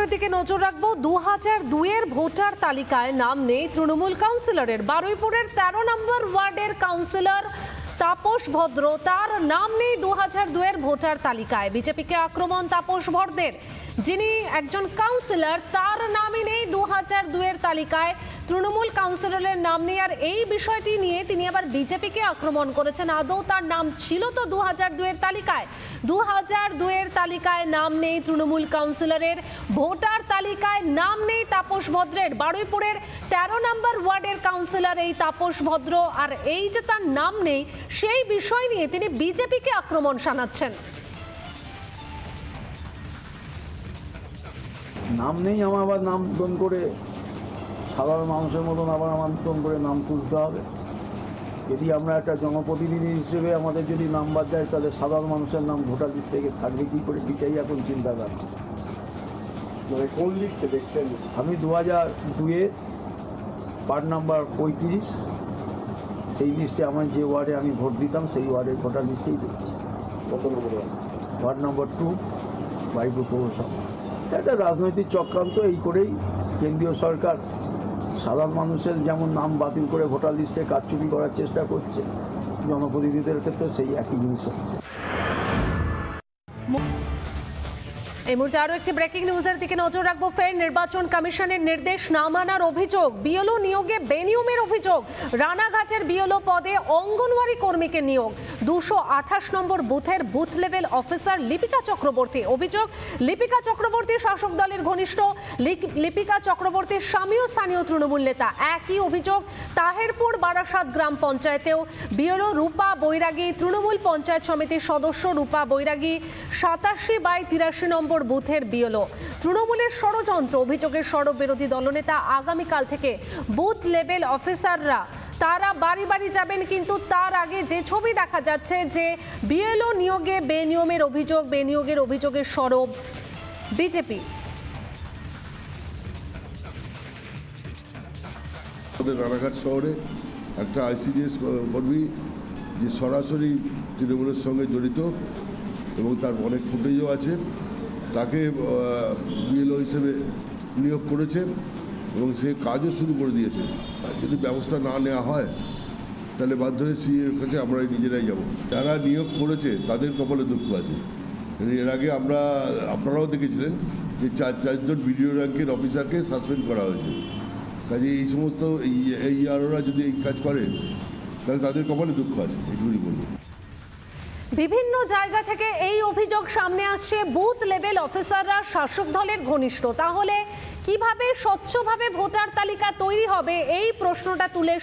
নিউজের দিকে নজর রাখবো। 2002-এর ভোটার তালিকায় নাম নেই তৃণমূল কাউন্সিলরের। বারুইপুরের 13 নম্বর ওয়ার্ডের কাউন্সিলর তাপস ভদ্র, তার নাম নেই 2002-এর ভোটার তালিকায়। বিজেপিকে আক্রমণ তাপস ভদ্রের, যিনি একজন কাউন্সিলর, তার নামই নেই 2002-এর তালিকায়। তৃণমূল কাউন্সিলরের নাম নেই, আর এই বিষয়টি নিয়ে তিনি আবার বিজেপিকে আক্রমণ করেছেন। আদৌ তার নাম ছিল তো 2002-এর তালিকায়? 2002-এর তালিকায় নাম নেই তৃণমূল কাউন্সিলরের, ভোটার তালিকায় নাম নেই তাপস ভদ্রের। বারুইপুরের 13 নম্বর ওয়ার্ডের কাউন্সিলর এই তাপস ভদ্র, আর এই যে তার নাম নেই সেই বিষয় নিয়ে তিনি বিজেপিকে আক্রমণ শানাচ্ছেন। নাম নেই, আমার আবার নাম নতুন করে সাধারণ মানুষের মতন আবার আমার নতুন করে নাম তুলতে হবে? যদি আমরা একটা জনপ্রতিনিধি হিসেবে আমাদের যদি নাম বাদ যায়, তাহলে সাধারণ মানুষের নাম ভোটার লিস্ট থেকে থাকবে কী করে? এটাই এখন চিন্তাধারা। মানে কোন লিস্টে দেখছেন? আমি 2002-এর ওয়ার্ড নাম্বার 35, সেই লিস্টে আমার যে ওয়ার্ডে আমি ভোট দিতাম সেই ওয়ার্ডের ভোটার লিস্টেই দেখছি। কত নম্বর ওয়ার্ড নাম্বার 2, বারুইপুর পৌরসভা। একটা রাজনৈতিক চক্রান্ত, এই করেই কেন্দ্রীয় সরকার সাধারণ মানুষের যেমন নাম বাতিল করে ভোটার লিস্টে কারচুপি করার চেষ্টা করছে, জনপ্রতিনিধিদের ক্ষেত্রে সেই একই জিনিস হচ্ছে। এই মুহূর্তে আরো একটি ব্রেকিং নিউজের দিকে নজর রাখবো। ফের নির্বাচন কমিশনের নির্দেশ না মানার অভিযোগ, বিএলও নিয়োগে বেনিয়মের অভিযোগ। রানাঘাটের বিএলও পদে অঙ্গনওয়াড়ি কর্মীকে নিয়োগ। 228 নম্বর বুথের booth level officer Lipika Chakraborty. অভিযোগ, লিপিকা চক্রবর্তী শাসক দলের ঘনিষ্ঠ। লিপিকা চক্রবর্তীর স্বামীও স্থানীয় তৃণমূল নেতা। একই অভিযোগ তাহেরপুর বারাসাত গ্রাম পঞ্চায়েতেও। বিএলও রূপা বৈরাগী, তৃণমূল পঞ্চায়েত সমিতির সদস্য রূপা বৈরাগী 87/83 নম্বর বুথের বিএলও। তৃণমূলের ষড়যন্ত্র অভিযোগের সরব বিরোধী দলনেতা। আগামীকাল থেকে বুথ লেভেল অফিসাররা তারা বাড়ি বাড়ি যাবেন, কিন্তু তার আগে যে ছবি দেখা যাচ্ছে যে বিএলও নিয়োগে বেনিয়মের অভিযোগ, বেনিয়োগের অভিযোগের সরব বিজেপি। রানাঘাট শহরে একটা আইসিডিএস কর্মী যে সরাসরি তৃণমূলের সঙ্গে জড়িত এবং তার অনেক ফুটেজও আছে, তাকে বিএলও হিসেবে নিয়োগ করেছে এবং সে কাজও শুরু করে দিয়েছে। যদি ব্যবস্থা না নেওয়া হয় তাহলে বাধ্য হয়ে সিএর কাছে আমরা নিজেরাই যাব। যারা নিয়োগ করেছে তাদের কপালে দুঃখ আছে। এর আগে আপনারাও দেখেছিলেন যে চারজন বিডিও র্যাঙ্কের অফিসারকে সাসপেন্ড করা হয়েছে। কাজে এই সমস্ত এই আরোরা যদি এই কাজ করে তাহলে তাদের কপালে দুঃখ আছে, এইটুকুই বলবো। বিভিন্ন জায়গা থেকে এই অভিযোগ সামনে আসছে, বুথ লেভেল অফিসাররা শাসক দলের ঘনিষ্ঠ। তাহলে কিভাবে স্বচ্ছভাবে ভোটার তালিকা তৈরি হবে, এই প্রশ্নটা তুলে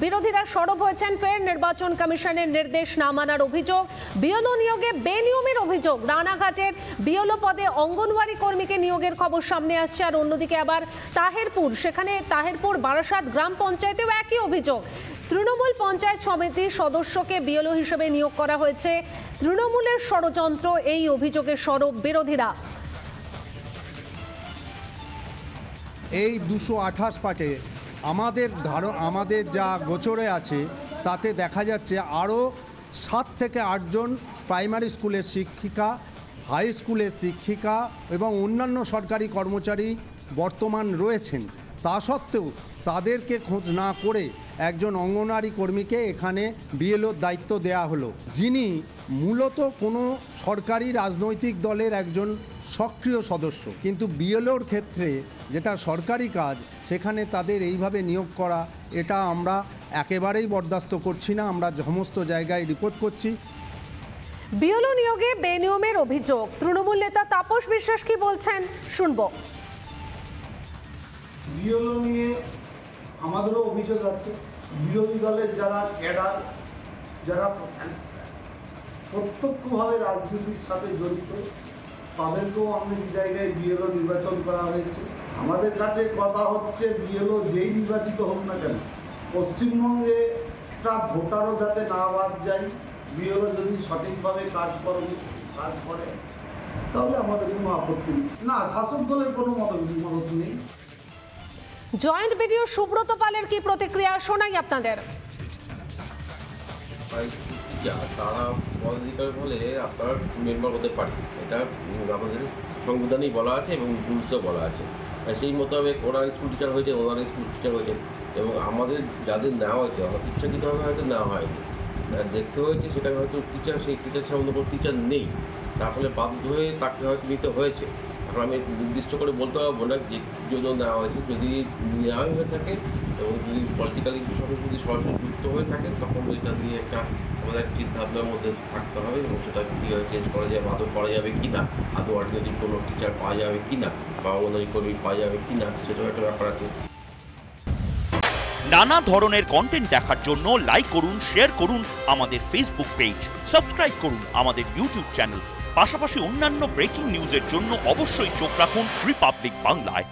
বিরোধীরা সরব হয়েছেন। ফের নির্বাচন কমিশনের নির্দেশ না মানার অভিযোগ, বিএলও নিয়োগে বেনিয়মের অভিযোগ। রানাঘাটের বিএলও পদে অঙ্গনওয়াড়ি কর্মীকে নিয়োগের খবর সামনে আসছে। আর অন্যদিকে আবার তাহেরপুর বারাসাত গ্রাম পঞ্চায়েতেও একই অভিযোগ। তৃণমূল পঞ্চায়েত সমিতির সদস্যকে বিএলও হিসেবে নিয়োগ করা হয়েছে। তৃণমূলের ষড়যন্ত্র, এই অভিযোগের সরব বিরোধীরা। এই 228 পাটে আমাদের যা গোচরে আছে তাতে দেখা যাচ্ছে আরও 7 থেকে 8 জন প্রাইমারি স্কুলের শিক্ষিকা, হাই স্কুলের শিক্ষিকা এবং অন্যান্য সরকারি কর্মচারী বর্তমান রয়েছেন। তা সত্ত্বেও তাদেরকে খোঁজ না করে একজন অঙ্গনওয়াড়ি কর্মীকে এখানে বিএলওর দায়িত্ব দেয়া হলো, যিনি মূলত কোনো সরকারি রাজনৈতিক দলের একজন সক্রিয় সদস্য। কিন্তু বিএলওর ক্ষেত্রে যেটা সরকারি কাজ, সেখানে তাদের এইভাবে নিয়োগ করা, এটা আমরা একেবারেই বরদাস্ত করছি না। আমরা সমস্ত জায়গায় রিপোর্ট করছি। বিএলও নিয়োগে বেনিয়মের অভিযোগ, তৃণমূল নেতা তাপস বিশ্বাস কি বলছেন শুনবো। বিএলও নিয়ে আমাদেরও অভিযোগ আছে। বিরোধী দলের যারা ক্যাডার, যারা প্রত্যক্ষভাবে রাজনীতির সাথে জড়িত, তাদেরকেও অনেক জায়গায় বিএলও নির্বাচন করা হয়েছে। আমাদের কাছে কথা হচ্ছে, বিএলও যেই নির্বাচিত হোক না কেন, পশ্চিমবঙ্গে একটা ভোটারও যাতে না বাদ যায়। বিএলও যদি সঠিকভাবে কাজ করে তাহলে আমাদের কোনো আপত্তি নেই। না, শাসক দলের কোনো মত নেই। জয়েন্ট ভিডিও সুব্রত পালের কি প্রতিক্রিয়া শোনাই আপনাদের। তারা পদাধিকার বলে আপনার মেম্বার হতে পারে, এটা আমাদের সংবিধানেই বলা আছে এবং রুলসেও বলা আছে। সেই মোতাবেক ওনার স্কুল টিচার হয়েছে, ওনার স্কুল টিচার হয়েছে, এবং আমাদের যাদের নেওয়া হয়েছে হয়তো ইচ্ছাকৃতভাবে হয়তো নেওয়া হয়নি, দেখতে হয়েছে সেখানে হয়তো টিচার, সেই টিচার সম্বন্ধে কোনো টিচার নেই, তার ফলে বাধ্য হয়ে তাকে হয়তো নিতে হয়েছে। এখন আমি নির্দিষ্ট করে বলতে পারবো না যে জন্য নেওয়া হয়েছে। যদি নেওয়া হয়ে থাকে এবং যদি পলিটিক্যাল ইস্যুর সঙ্গে যদি সরাসরি যুক্ত হয়ে থাকে, তখন ওইটা দিয়ে একটা আমাদের চিন্তাভাবনার মধ্যে থাকতে হবে এবং সেটা কীভাবে চেঞ্জ করা যাবে, আদৌ করা যাবে কি না, আদৌ অল্টারনেটিভ কোনো টিচার পাওয়া যাবে কি না, বা অঙ্গনওয়াড়ি কর্মী পাওয়া যাবে কি না, সেটাও একটা ব্যাপার আছে। নানা ধরনের কন্টেন্ট দেখার জন্য লাইক করুন, শেয়ার করুন আমাদের ফেসবুক পেজ, সাবস্ক্রাইব করুন আমাদের ইউটিউব চ্যানেল। পাশাপাশি অন্যান্য ব্রেকিং নিউজের জন্য অবশ্যই চোখ রাখুন রিপাবলিক বাংলায়।